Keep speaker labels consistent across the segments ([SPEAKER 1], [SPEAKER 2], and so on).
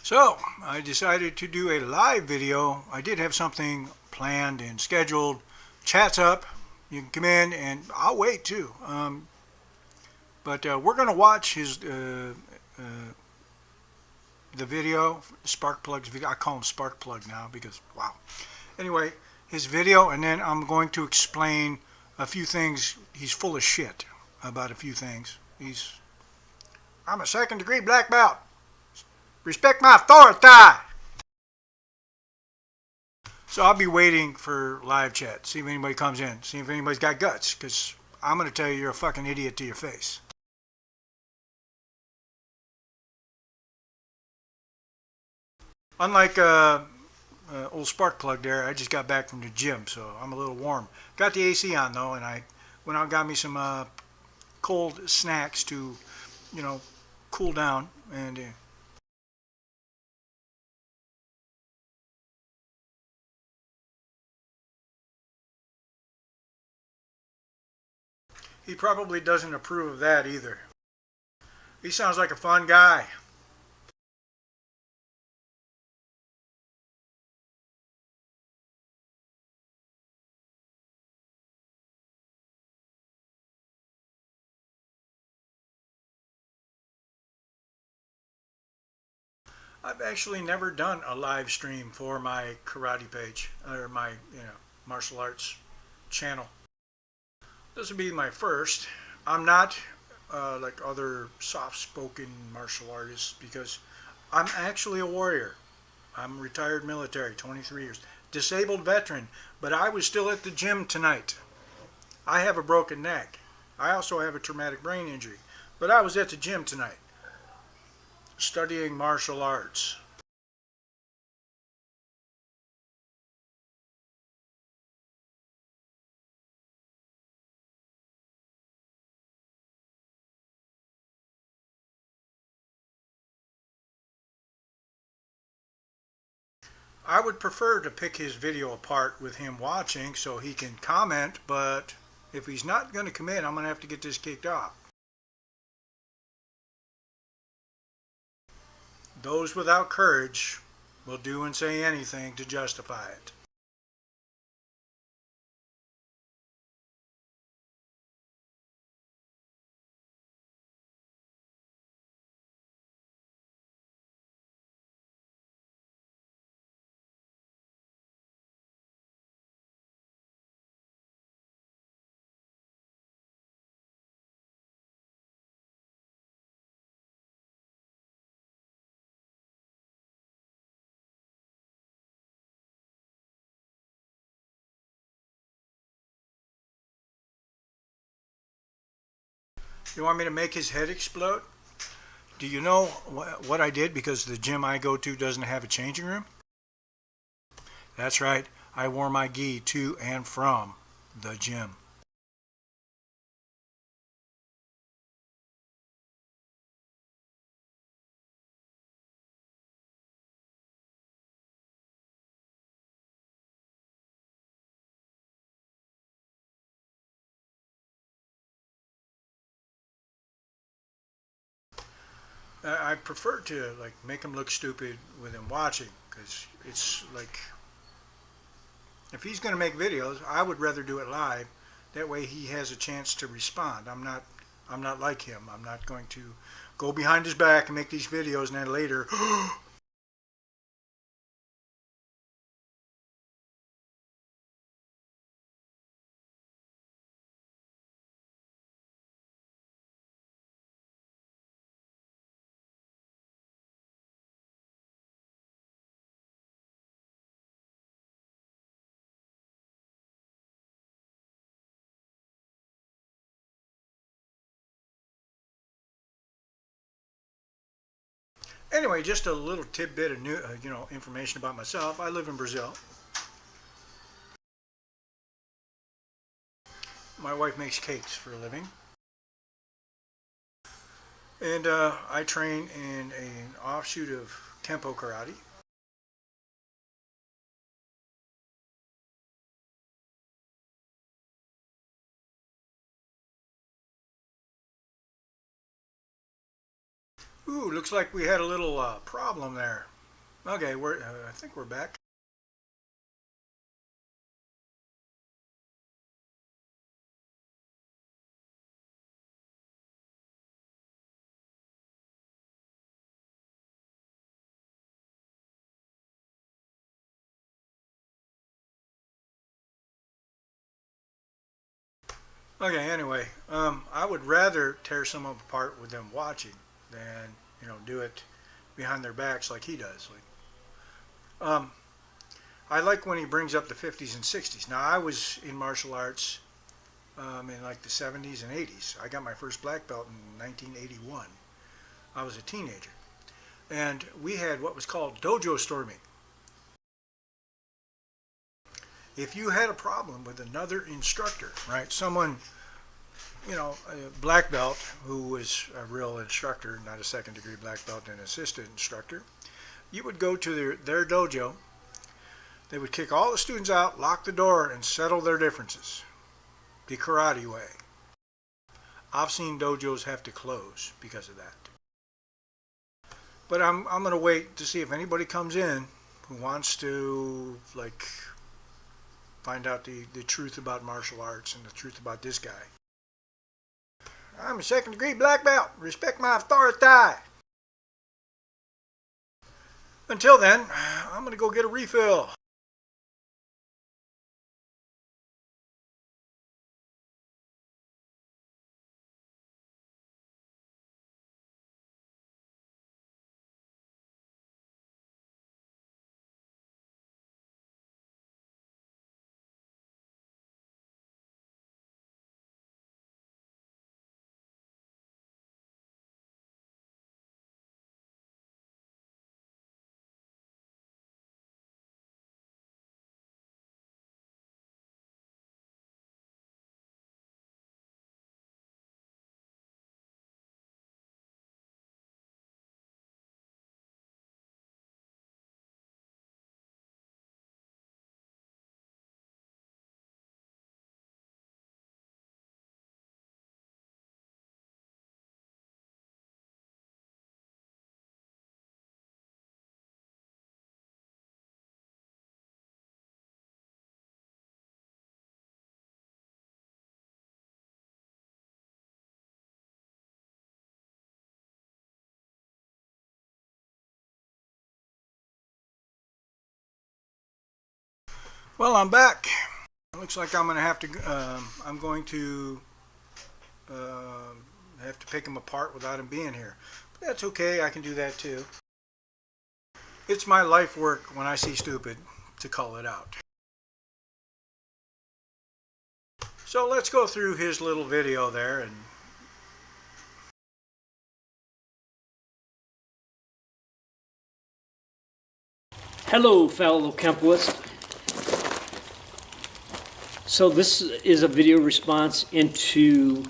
[SPEAKER 1] So I decided to do a live video. I did have something planned and scheduled. Chat's up. You can come in and I'll wait too. But we're going to watch his the video, Sparkplug's video. I call him Sparkplug now because wow. Anyway, his video, and then I'm going to explain a few things. He's full of shit about a few things. I'm a second-degree black belt. Respect my authority. So I'll be waiting for live chat. See if anybody comes in. See if anybody's got guts. Because I'm going to tell you you're a fucking idiot to your face. Unlike old Sparkplug there, I just got back from the gym. So I'm a little warm. Got the AC on though. And I went out and got me some cold snacks to, cool down. And... he probably doesn't approve of that either. He sounds like a fun guy. I've actually never done a live stream for my karate page or my martial arts channel. This will be my first. I'm not like other soft-spoken martial artists because I'm actually a warrior. I'm retired military, 23 years. Disabled veteran, but I was still at the gym tonight. I have a broken neck. I also have a traumatic brain injury, but I was at the gym tonight studying martial arts. I would prefer to pick his video apart with him watching so he can comment, but if he's not going to come in, I'm going to have to get this kicked off. Those without courage will do and say anything to justify it. You want me to make his head explode? Do you know what I did because the gym I go to doesn't have a changing room? That's right. I wore my gi to and from the gym. I prefer to make him look stupid with him watching because it's like if he's going to make videos, I would rather do it live. That way he has a chance to respond. I'm not I'm not like him. I'm not going to go behind his back and make these videos and then later Anyway, just a little tidbit of new, information about myself. I live in Brazil. My wife makes cakes for a living, and I train in an offshoot of Kenpo karate. Ooh, looks like we had a little problem there. Okay, I think we're back. Okay, anyway, I would rather tear someone apart with them watching than do it behind their backs like he does. I like when he brings up the 50s and 60s. Now, I was in martial arts in like the 70s and 80s. I got my first black belt in 1981. I was a teenager, and we had what was called dojo storming. If you had a problem with another instructor, right, someone, a black belt who was a real instructor, not a second degree black belt, and assistant instructor, you would go to their dojo. They would kick all the students out, lock the door, and settle their differences the karate way. I've seen dojos have to close because of that. But I'm going to wait to see if anybody comes in who wants to find out the truth about martial arts and the truth about this guy. I'm a second degree black belt. Respect my authority. Until then, I'm going to go get a refill. Well, I'm back. It looks like I'm going to have to. I'm going to have to pick him apart without him being here. But that's okay. I can do that too. It's my life work when I see stupid to call it out. So let's go through his little video there and.
[SPEAKER 2] Hello, fellow Kenpoists. So this is a video response into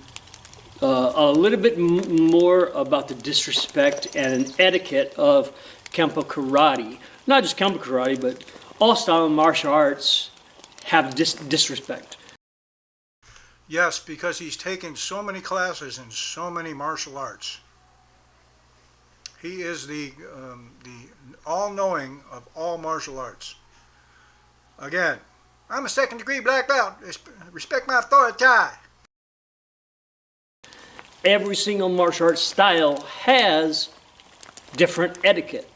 [SPEAKER 2] a little bit more about the disrespect and etiquette of Kenpo karate. Not just Kenpo karate, but all style of martial arts have disrespect.
[SPEAKER 1] Yes, because he's taken so many classes in so many martial arts. He is the all-knowing of all martial arts. Again, I'm a second-degree black belt. Respect my authority.
[SPEAKER 2] every single martial arts style has different etiquette.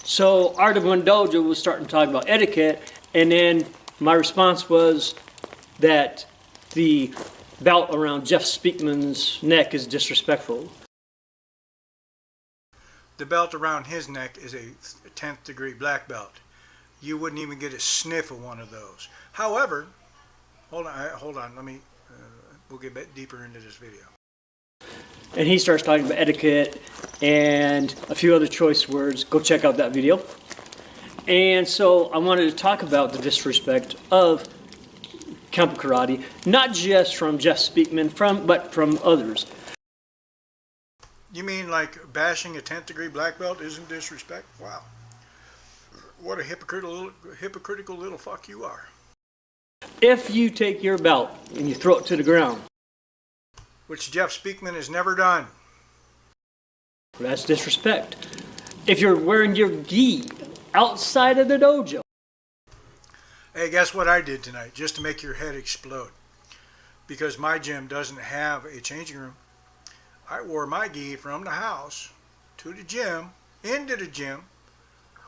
[SPEAKER 2] So Art of One Dojo was starting to talk about etiquette, and then my response was that the belt around Jeff Speakman's neck is disrespectful.
[SPEAKER 1] The belt around his neck is a 10th degree black belt. You wouldn't even get a sniff of one of those. However, hold on, we'll get a bit deeper into this video.
[SPEAKER 2] And he starts talking about etiquette and a few other choice words. Go check out that video. And so I wanted to talk about the disrespect of Kenpo karate, not just from Jeff Speakman, but from others.
[SPEAKER 1] You mean like bashing a 10th degree black belt isn't disrespect? Wow. What a hypocritical little fuck you are.
[SPEAKER 2] If you take your belt and you throw it to the ground,
[SPEAKER 1] which Jeff Speakman has never done.
[SPEAKER 2] That's disrespect. If you're wearing your gi outside of the dojo.
[SPEAKER 1] Hey, guess what I did tonight, just to make your head explode? Because my gym doesn't have a changing room. I wore my gi from the house to the gym, into the gym,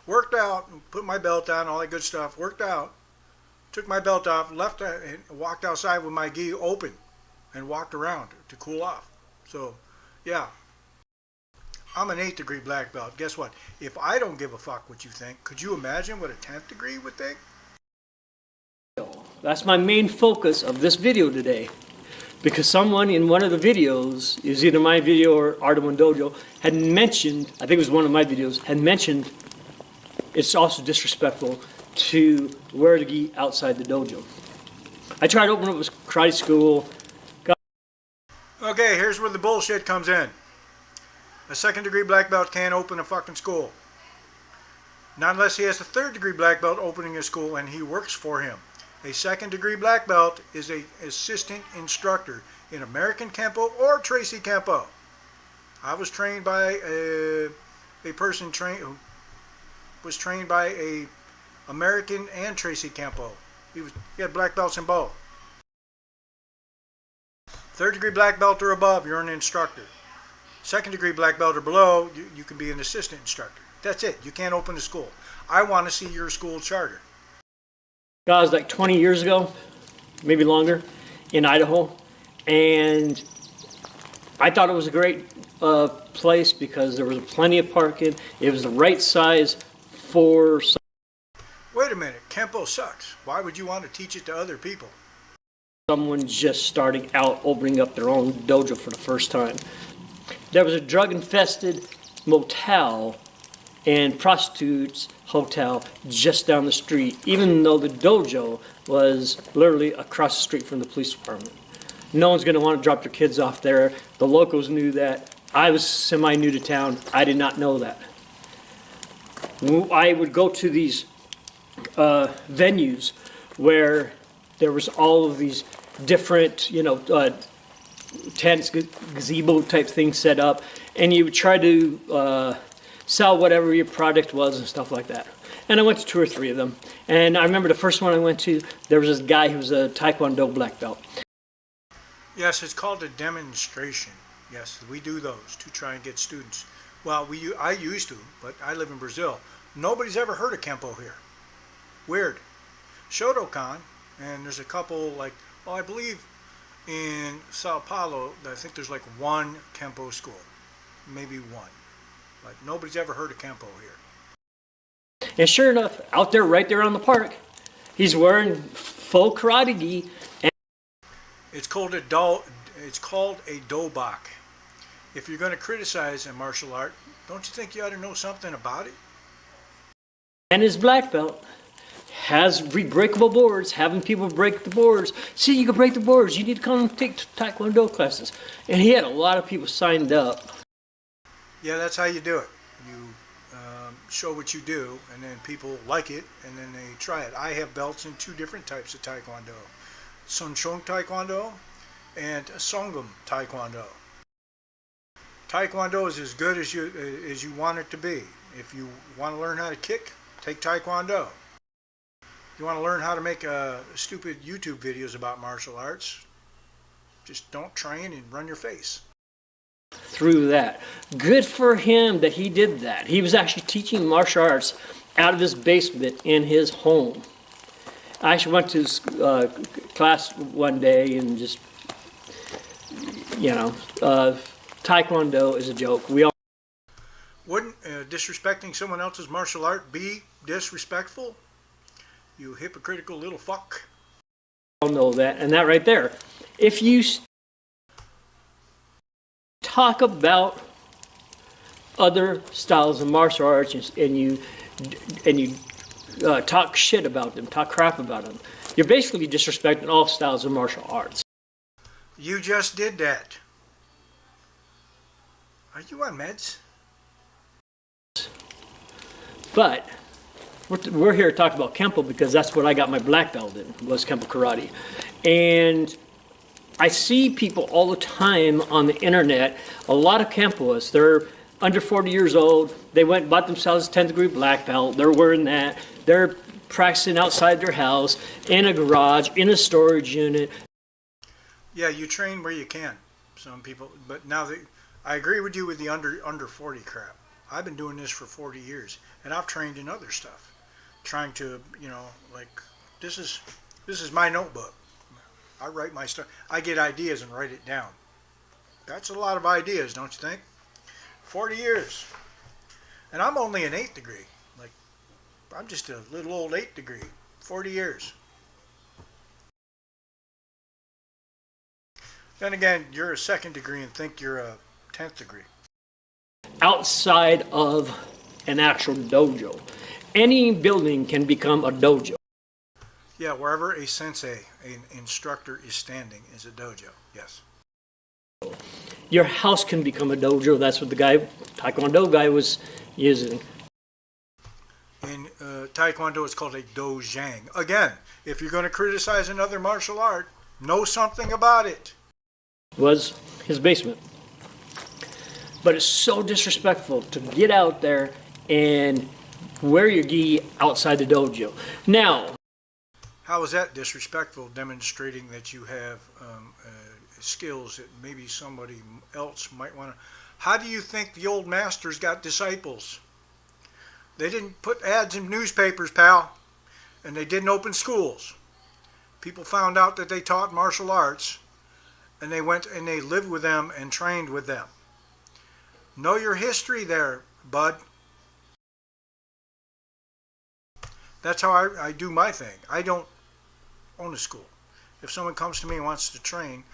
[SPEAKER 1] worked out, put my belt on, all that good stuff, worked out, took my belt off, left and walked outside with my gi open and walked around to cool off. So, yeah. I'm an 8th degree black belt. Guess what? If I don't give a fuck what you think, could you imagine what a 10th degree would think?
[SPEAKER 2] That's my main focus of this video today. Because someone in one of the videos, is either my video or Art of One Dojo, had mentioned, I think it was one of my videos, had mentioned it's also disrespectful to wear the gi outside the dojo. I tried to open up a karate school.
[SPEAKER 1] Okay, here's where the bullshit comes in. A 2nd degree black belt can't open a fucking school. Not unless he has a 3rd degree black belt opening a school and he works for him. A 2nd degree black belt is an assistant instructor in American Kenpo or Tracy Kenpo. I was trained by a person who was trained by a American and Tracy Kenpo. He had black belts in both. 3rd degree black belt or above, you're an instructor. 2nd degree black belt or below, you can be an assistant instructor. That's it. You can't open a school. I want to see your school charter.
[SPEAKER 2] I was like 20 years ago, maybe longer, in Idaho, and I thought it was a great place because there was plenty of parking. It was the right size for.
[SPEAKER 1] Wait a minute, Kenpo sucks. Why would you want to teach it to other people?
[SPEAKER 2] Someone just starting out opening up their own dojo for the first time. There was a drug-infested motel and prostitutes hotel just down the street, even though the dojo was literally across the street from the police department. No one's going to want to drop their kids off there. The locals knew that. I was semi-new to town. I did not know that. I would go to these venues where there was all of these different, tents, gazebo type things set up, and you would try to sell whatever your product was and stuff like that. And I went to 2 or 3 of them. And I remember the first one I went to, there was this guy who was a Taekwondo black belt.
[SPEAKER 1] Yes, it's called a demonstration. Yes, we do those to try and get students. Well, I used to, but I live in Brazil. Nobody's ever heard of Kenpo here. Weird. Shotokan, and there's a couple I believe in Sao Paulo, I think there's like 1 Kenpo school. Maybe 1. But nobody's ever heard of Kenpo here.
[SPEAKER 2] And sure enough, out there, right there on the park, he's wearing full karate gi.
[SPEAKER 1] It's called a dobak. If you're going to criticize a martial art, don't you think you ought to know something about it?
[SPEAKER 2] And his black belt has breakable boards, having people break the boards. See, you can break the boards. You need to come and take Taekwondo classes. And he had a lot of people signed up.
[SPEAKER 1] Yeah, that's how you do it. You show what you do, and then people like it, and then they try it. I have belts in 2 different types of Taekwondo. Sun Chong Taekwondo and Songgum Taekwondo. Taekwondo is as good as you want it to be. If you want to learn how to kick, take Taekwondo. If you want to learn how to make stupid YouTube videos about martial arts, just don't train and run your face.
[SPEAKER 2] through that. Good for him that he did that. He was actually teaching martial arts out of his basement in his home. I actually went to his class one day and just, Taekwondo is a joke. We all
[SPEAKER 1] Wouldn't disrespecting someone else's martial art be disrespectful? You hypocritical little fuck.
[SPEAKER 2] know that, and that right there. If you talk about other styles of martial arts and you talk shit about them, talk crap about them, you're basically disrespecting all styles of martial arts.
[SPEAKER 1] You just did that. Are you on meds?
[SPEAKER 2] But we're here to talk about Kenpo because that's what I got my black belt in, was Kenpo karate. And I see people all the time on the internet, a lot of Kenpoists, they're under 40 years old, they went and bought themselves a 10th degree black belt, they're wearing that, they're practicing outside their house, in a garage, in a storage unit.
[SPEAKER 1] Yeah, you train where you can. Some people, but now I agree with you with the under 40 crap. I've been doing this for 40 years, and I've trained in other stuff, trying to, this is my notebook. I write my stuff. I get ideas and write it down. That's a lot of ideas, don't you think? 40 years, and I'm only an 8th degree. I'm just a little old 8th degree. 40 years. Then again, you're a 2nd degree and think you're a 10th degree.
[SPEAKER 2] Outside of an actual dojo. Any building can become a dojo.
[SPEAKER 1] Yeah, wherever a sensei, an instructor is standing is a dojo, yes.
[SPEAKER 2] Your house can become a dojo. That's what the Taekwondo guy was using.
[SPEAKER 1] In Taekwondo, it's called a dojang. Again, if you're going to criticize another martial art, know something about it.
[SPEAKER 2] Was his basement. But it's so disrespectful to get out there and wear your gi outside the dojo. Now,
[SPEAKER 1] how is that disrespectful, demonstrating that you have skills that maybe somebody else might want to? How do you think the old masters got disciples? They didn't put ads in newspapers, pal, and they didn't open schools. People found out that they taught martial arts, and they went and they lived with them and trained with them. Know your history there, bud. That's how I do my thing. I don't own a school. If someone comes to me and wants to train,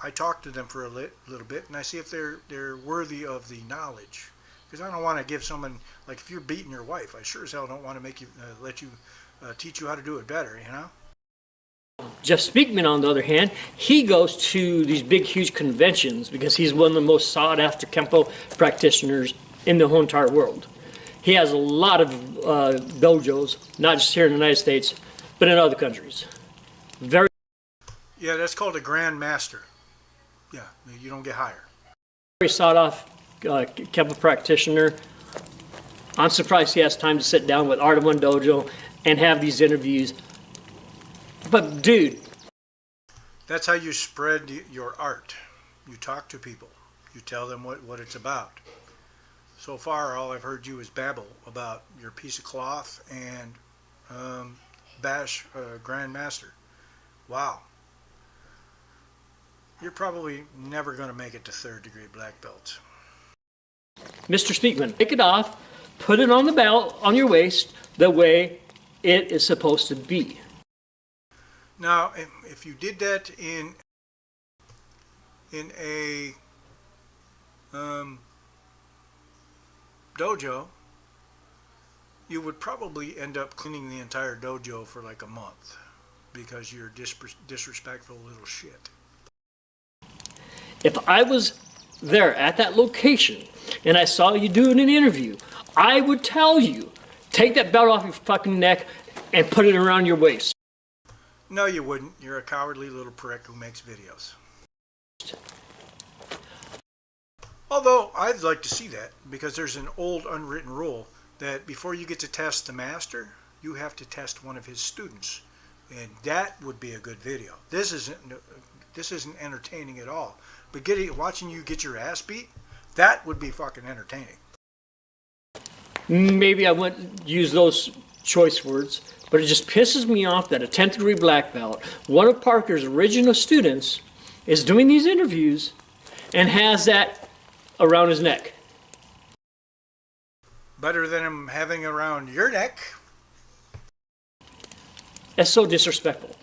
[SPEAKER 1] I talk to them for a little bit, and I see if they're worthy of the knowledge. Because I don't want to give someone, like if you're beating your wife, I sure as hell don't want to make you let you teach you how to do it better, you know?
[SPEAKER 2] Jeff Speakman, on the other hand, he goes to these big, huge conventions because he's one of the most sought-after Kenpo practitioners in the whole entire world. He has a lot of dojos, not just here in the United States, but in other countries.
[SPEAKER 1] Yeah, that's called a Grand Master. Yeah, you don't get higher.
[SPEAKER 2] Very sought-off Kenpo practitioner. I'm surprised he has time to sit down with Art of One Dojo and have these interviews. But dude,
[SPEAKER 1] that's how you spread your art. You talk to people. You tell them what it's about. So far, all I've heard you is babble about your piece of cloth and bash Grand Master. Wow. You're probably never going to make it to 3rd degree black belts.
[SPEAKER 2] Mr. Speakman, take it off, put it on the belt, on your waist, the way it is supposed to be.
[SPEAKER 1] Now, if you did that in a dojo, you would probably end up cleaning the entire dojo for like a month because you're disrespectful little shit.
[SPEAKER 2] If I was there at that location and I saw you doing an interview, I would tell you, take that belt off your fucking neck and put it around your waist.
[SPEAKER 1] No, you wouldn't. You're a cowardly little prick who makes videos. Although, I'd like to see that, because there's an old unwritten rule that before you get to test the master, you have to test one of his students. And that would be a good video. This isn't entertaining at all. But watching you get your ass beat, That would be fucking entertaining.
[SPEAKER 2] Maybe I wouldn't use those choice words, but it just pisses me off that a 10th degree black belt, one of Parker's original students, is doing these interviews and has that around his neck.
[SPEAKER 1] Better than him having around your neck.
[SPEAKER 2] That's so disrespectful.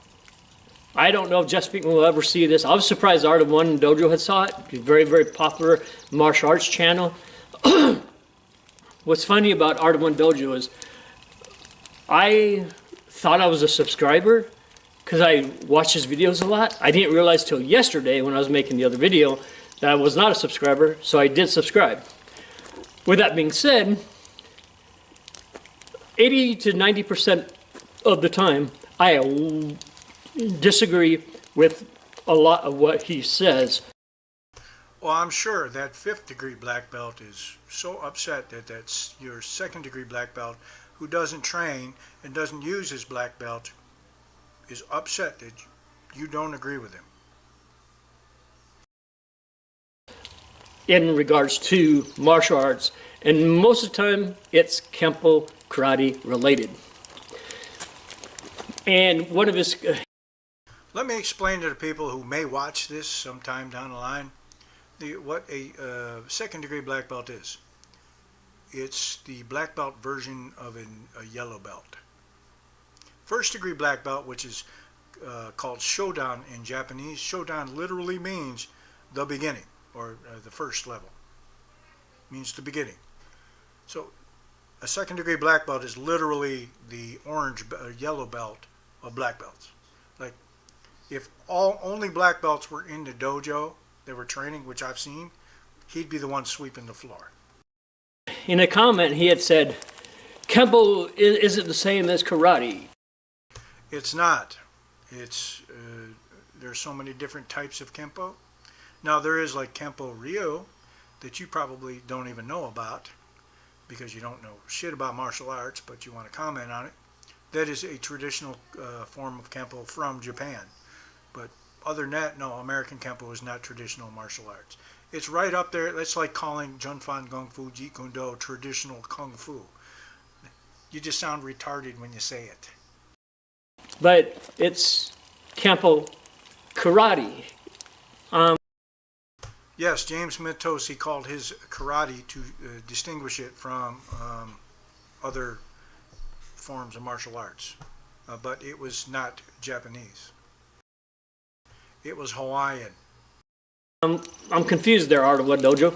[SPEAKER 2] I don't know if Jeff Speakman will ever see this. I was surprised Art of One Dojo had saw it. It's a very, very popular martial arts channel. What's funny about Art of One Dojo is I thought I was a subscriber because I watched his videos a lot. I didn't realize till yesterday when I was making the other video that I was not a subscriber, so I did subscribe. With that being said, 80 to 90% of the time, I disagree with a lot of what he says.
[SPEAKER 1] Well, I'm sure that 5th degree black belt is so upset that that's your 2nd degree black belt who doesn't train and doesn't use his black belt is upset that you don't agree with him.
[SPEAKER 2] In regards to martial arts, and most of the time it's Kenpo karate related. And one of his
[SPEAKER 1] Let me explain to the people who may watch this sometime down the line what a 2nd degree black belt is. It's the black belt version of a yellow belt. 1st degree black belt, which is called Shodan in Japanese. Shodan literally means the beginning, or the first level. Means the beginning. So a 2nd degree black belt is literally the yellow belt of black belts. Like if only black belts were in the dojo that were training, which I've seen, he'd be the one sweeping the floor.
[SPEAKER 2] In a comment he had said, Kenpo isn't the same as karate.
[SPEAKER 1] It's not. It's there's so many different types of Kenpo. Now there is like Kenpo Ryo that you probably don't even know about because you don't know shit about martial arts, but you want to comment on it. That is a traditional form of Kenpo from Japan. But other than that, no, American Kenpo is not traditional martial arts. It's right up there. That's like calling Junfan Kung Fu Jeet Kune Do traditional Kung Fu. You just sound retarded when you say it.
[SPEAKER 2] But it's Kenpo karate.
[SPEAKER 1] Yes, James Mitosi called his karate to distinguish it from other forms of martial arts. But it was not Japanese. It was Hawaiian.
[SPEAKER 2] I'm confused there, Art of One Dojo.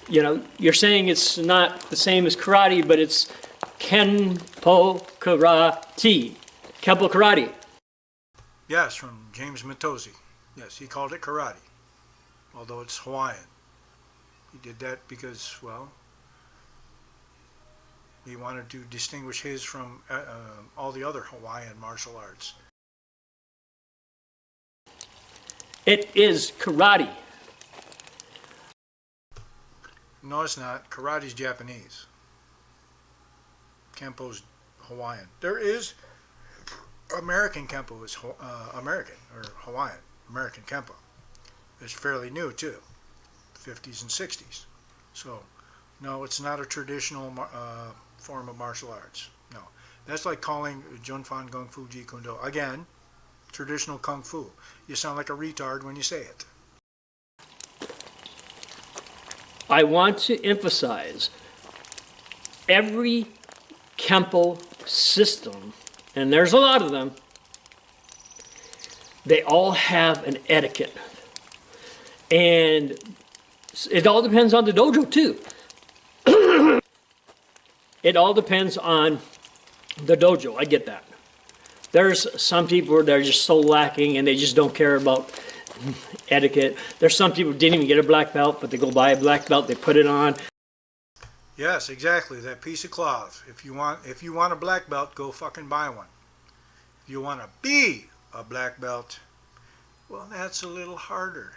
[SPEAKER 2] You know, you're saying it's not the same as karate, but it's Kenpo karate. Kenpo karate.
[SPEAKER 1] Yes, from James Mitosi. Yes, he called it karate, although it's Hawaiian. He did that because, well, he wanted to distinguish his from all the other Hawaiian martial arts.
[SPEAKER 2] It is karate.
[SPEAKER 1] No, it's not. Karate's Japanese. Kenpo's Hawaiian. There is American Kenpo is American or Hawaiian. American Kenpo. It's fairly new too, 50s and 60s. So, no, it's not a traditional form of martial arts. No, that's like calling Junfan Kung Fu Jeet Kune Do again traditional Kung Fu. You sound like a retard when you say it.
[SPEAKER 2] I want to emphasize every Kenpo system, and there's a lot of them, they all have an etiquette. And it all depends on the dojo too. It all depends on the dojo, I get that. There's some people that are just so lacking and they just don't care about etiquette. There's some people who didn't even get a black belt, but they go buy a black belt, they put it on.
[SPEAKER 1] Yes, exactly. That piece of cloth. If you want a black belt, go fucking buy one. If you want to be a black belt, well, that's a little harder.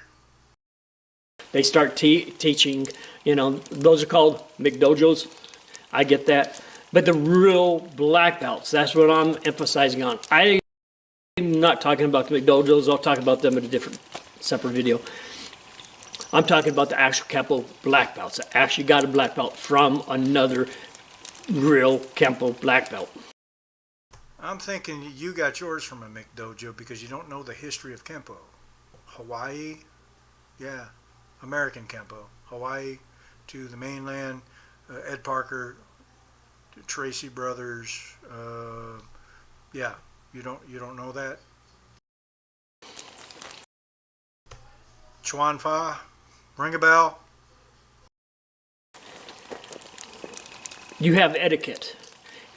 [SPEAKER 2] They start teaching, you know, those are called McDojos. I get that. But the real black belts, that's what I'm emphasizing on. I'm not talking about the McDojos. I'll talk about them in a different, separate video. I'm talking about the actual Kenpo black belts that actually got a black belt from another real Kenpo black belt.
[SPEAKER 1] I'm thinking you got yours from a McDojo because you don't know the history of Kenpo. Hawaii, yeah, American Kenpo. Hawaii to the mainland, Ed Parker, to Tracy Brothers. Yeah, you don't know that. Chuan Fa, ring a bell.
[SPEAKER 2] You have etiquette.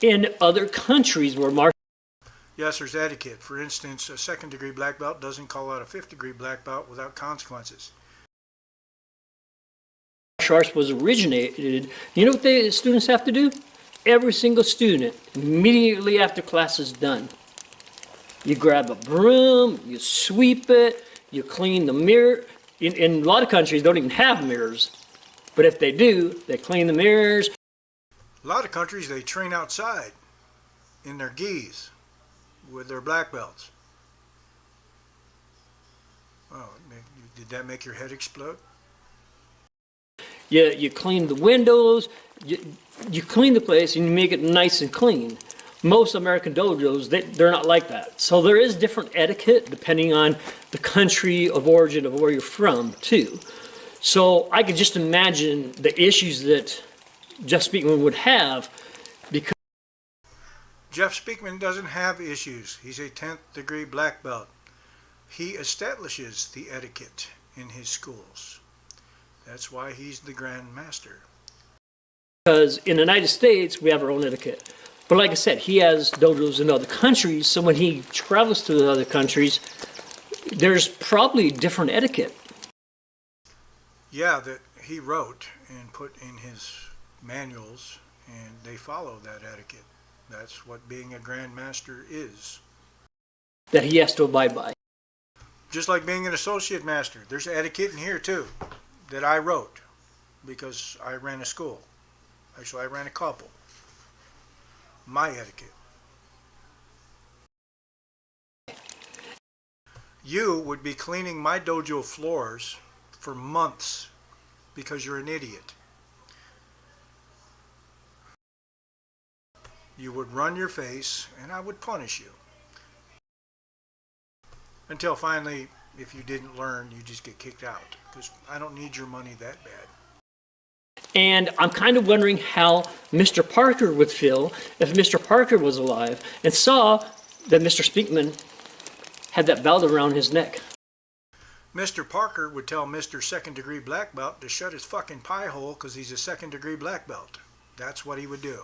[SPEAKER 2] In other countries where martial
[SPEAKER 1] Yes, there's etiquette. For instance, a second-degree black belt doesn't call out a fifth-degree black belt without consequences.
[SPEAKER 2] arts was originated, you know what the students have to do? Every single student, immediately after class is done, you grab a broom, you sweep it, you clean the mirror. In a lot of countries, don't even have mirrors. But if they do, they clean the mirrors.
[SPEAKER 1] A lot of countries, they train outside in their gis with their black belts. Oh, did that make your head explode?
[SPEAKER 2] You clean the windows, you clean the place and you make it nice and clean. Most American dojos, they're not like that. So there is different etiquette depending on the country of origin of where you're from too. So I could just imagine the issues that Jeff Speakman would have because
[SPEAKER 1] Jeff Speakman doesn't have issues. He's a 10th degree black belt. He establishes the etiquette in his schools. That's why he's the Grand Master.
[SPEAKER 2] because in the United States, we have our own etiquette. But like I said, he has dojos in other countries, so when he travels to the other countries, there's probably different etiquette.
[SPEAKER 1] Yeah, that he wrote and put in his manuals, and they follow that etiquette. That's what being a Grand Master is.
[SPEAKER 2] That he has to abide by.
[SPEAKER 1] Just like being an Associate Master. There's etiquette in here too that I wrote because I ran a school. Actually, I ran a couple. My etiquette. You would be cleaning my dojo floors for months because you're an idiot. You would run your face and I would punish you. Until finally, if you didn't learn, you just get kicked out because I don't need your money that bad.
[SPEAKER 2] And I'm kind of wondering how Mr. Parker would feel if Mr. Parker was alive and saw that Mr. Speakman had that belt around his neck.
[SPEAKER 1] Mr. Parker would tell Mr. Second Degree Black Belt to shut his fucking pie hole because he's a second degree black belt. That's what he would do.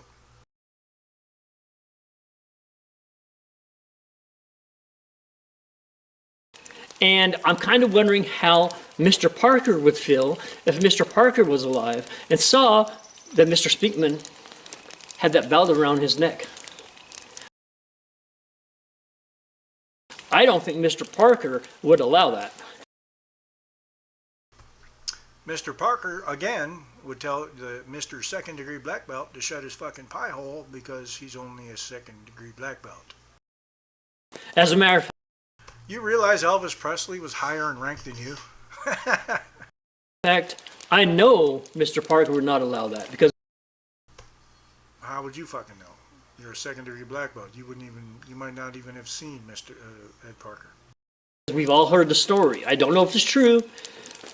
[SPEAKER 2] And I'm kind of wondering how Mr. Parker would feel if Mr. Parker was alive and saw that Mr. Speakman had that belt around his neck. I don't think Mr. Parker would allow that.
[SPEAKER 1] Mr. Parker, again, would tell the Mr. Second Degree Black Belt to shut his fucking pie hole because he's only a second degree black belt.
[SPEAKER 2] As a matter of
[SPEAKER 1] You realize Elvis Presley was higher in rank than you?
[SPEAKER 2] fact, I know Mr. Parker would not allow that because
[SPEAKER 1] How would you fucking know? You're a second degree black belt. You might not even have seen Mr. Ed Parker.
[SPEAKER 2] we've all heard the story. I don't know if it's true,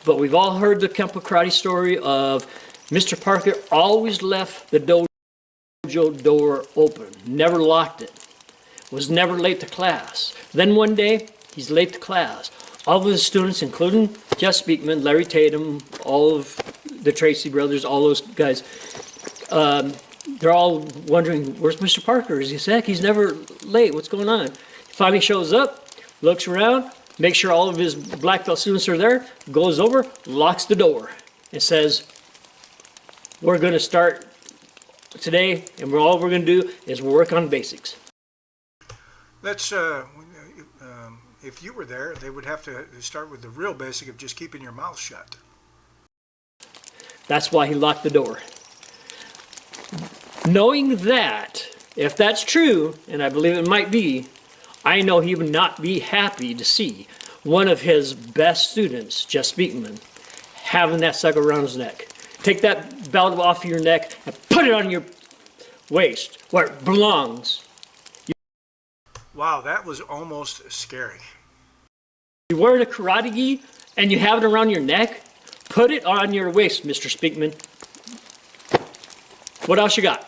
[SPEAKER 2] but we've all heard the Kenpo karate story of Mr. Parker always left the dojo door open, never locked it, was never late to class. Then one day, he's late to class. All of his students, including Jeff Speakman, Larry Tatum, all of the Tracy brothers, all those guys, they're all wondering, where's Mr. Parker? Is he sick? He's never late. What's going on? He finally shows up, looks around, makes sure all of his black belt students are there, goes over, locks the door, and says, we're going to start today, and all we're going to do is work on basics.
[SPEAKER 1] Let's, if you were there, they would have to start with the real basic of just keeping your mouth shut.
[SPEAKER 2] That's why he locked the door. Knowing that, if that's true, and I believe it might be, I know he would not be happy to see one of his best students, Jeff Speakman, having that sucker around his neck. Take that belt off your neck and put it on your waist where it belongs.
[SPEAKER 1] Wow, that was almost scary.
[SPEAKER 2] You're wearing a karate gi and you have it around your neck, put it on your waist, Mr. Speakman. What else you got?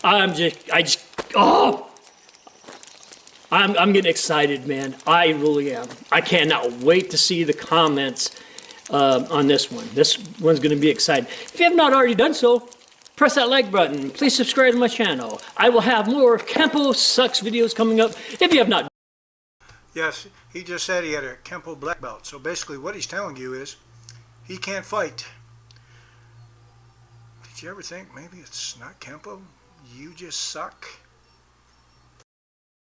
[SPEAKER 2] I'm getting excited, man. I really am. I cannot wait to see the comments on this one. This one's going to be exciting. If you have not already done so, press that like button. Please subscribe to my channel. I will have more Kenpo Sucks videos coming up. If you have not.
[SPEAKER 1] Yes, he just said he had a Kenpo black belt. So basically what he's telling you is he can't fight. Did you ever think maybe it's not Kenpo? You just suck?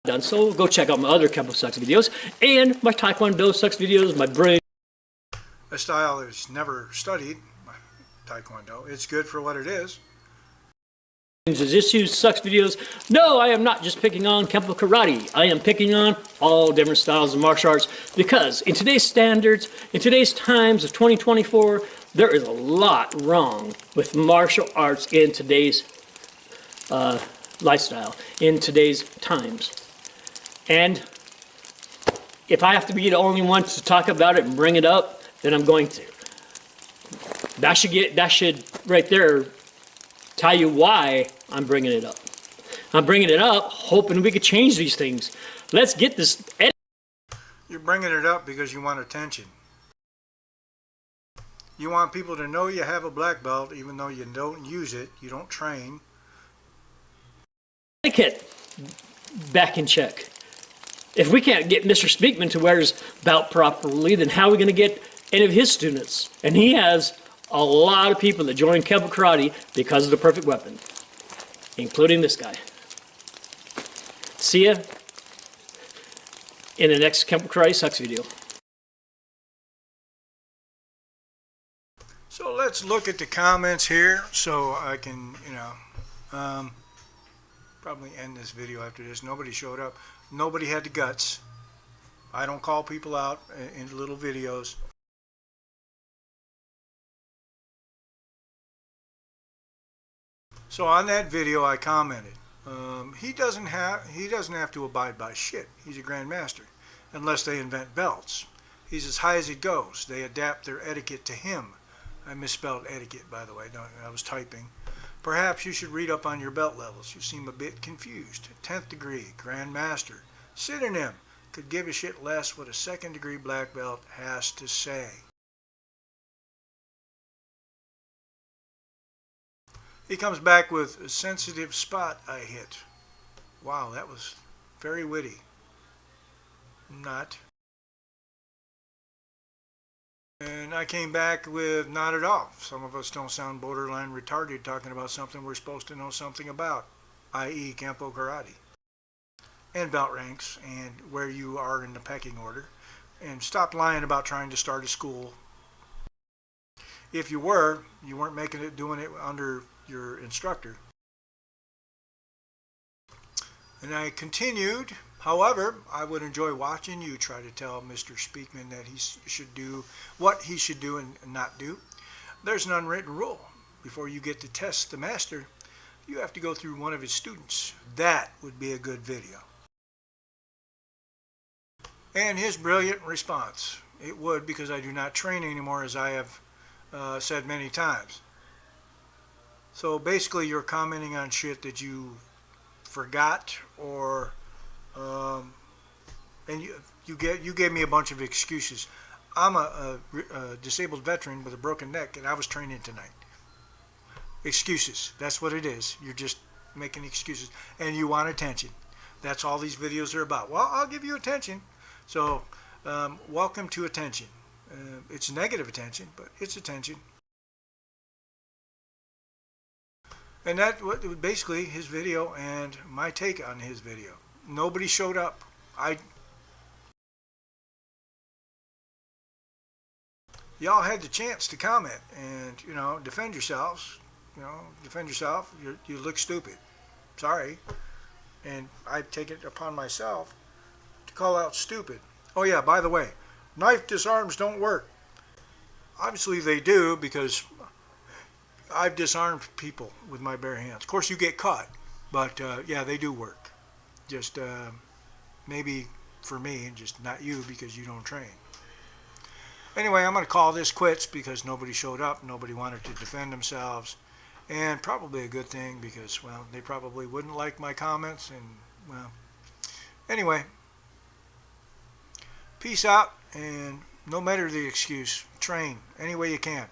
[SPEAKER 2] Done so, go check out my other Kenpo Sucks videos and my Taekwondo Sucks videos, my brain.
[SPEAKER 1] A style that's never studied, Taekwondo. It's good for what it is.
[SPEAKER 2] Issues Sucks videos. No, I am not just picking on Kenpo Karate. I am picking on all different styles of martial arts because in today's standards, in today's times of 2024, there is a lot wrong with martial arts in today's lifestyle, in today's times. And if I have to be the only one to talk about it and bring it up, then I'm going to. That should right there tell you why I'm bringing it up. I'm bringing it up hoping we could change these things. Let's get this.
[SPEAKER 1] You're bringing it up because you want attention. You want people to know you have a black belt even though you don't use it, you don't train.
[SPEAKER 2] Etiquette back in check. If we can't get Mr. Speakman to wear his belt properly, then how are we going to get any of his students? And he has a lot of people that join Kenpo Karate because of the perfect weapon, including this guy. See ya in the next Kenpo Karate Sucks video.
[SPEAKER 1] So let's look at the comments here so I can, probably end this video after this. Nobody showed up. Nobody had the guts. I don't call people out in little videos. So on that video I commented, he doesn't have to abide by shit. He's a grandmaster, unless they invent belts. He's as high as it goes. They adapt their etiquette to him. I misspelled etiquette, by the way. I was typing. Perhaps you should read up on your belt levels. You seem a bit confused. 10th degree, grandmaster. Synonym. Could give a shit less what a 2nd degree black belt has to say. He comes back with a sensitive spot I hit. Wow, that was very witty. Not. And I came back with not at all. Some of us don't sound borderline retarded talking about something we're supposed to know something about, i.e. Kenpo Karate. And belt ranks and where you are in the pecking order. And stop lying about trying to start a school. If you weren't doing it under your instructor. And I continued. However, I would enjoy watching you try to tell Mr. Speakman that he should do what he should do and not do. There's an unwritten rule. Before you get to test the master, you have to go through one of his students. That would be a good video. And his brilliant response. It would, because I do not train anymore, as I have said many times. So basically you're commenting on shit that you forgot, or and you gave me a bunch of excuses. I'm a disabled veteran with a broken neck and I was training tonight. Excuses. That's what it is. You're just making excuses and you want attention. That's all these videos are about. Well, I'll give you attention. So welcome to attention. It's negative attention, but it's attention. And that was basically his video and my take on his video. Nobody showed up. Y'all had the chance to comment and, defend yourselves. Defend yourself. You look stupid. Sorry. And I take it upon myself to call out stupid. Oh yeah, by the way, knife disarms don't work. Obviously they do, because I've disarmed people with my bare hands. Of course, you get caught, but yeah, they do work. Just maybe for me, and just not you because you don't train. Anyway, I'm going to call this quits because nobody showed up, nobody wanted to defend themselves, and probably a good thing because, well, they probably wouldn't like my comments, and, well, anyway, peace out, and no matter the excuse, train any way you can.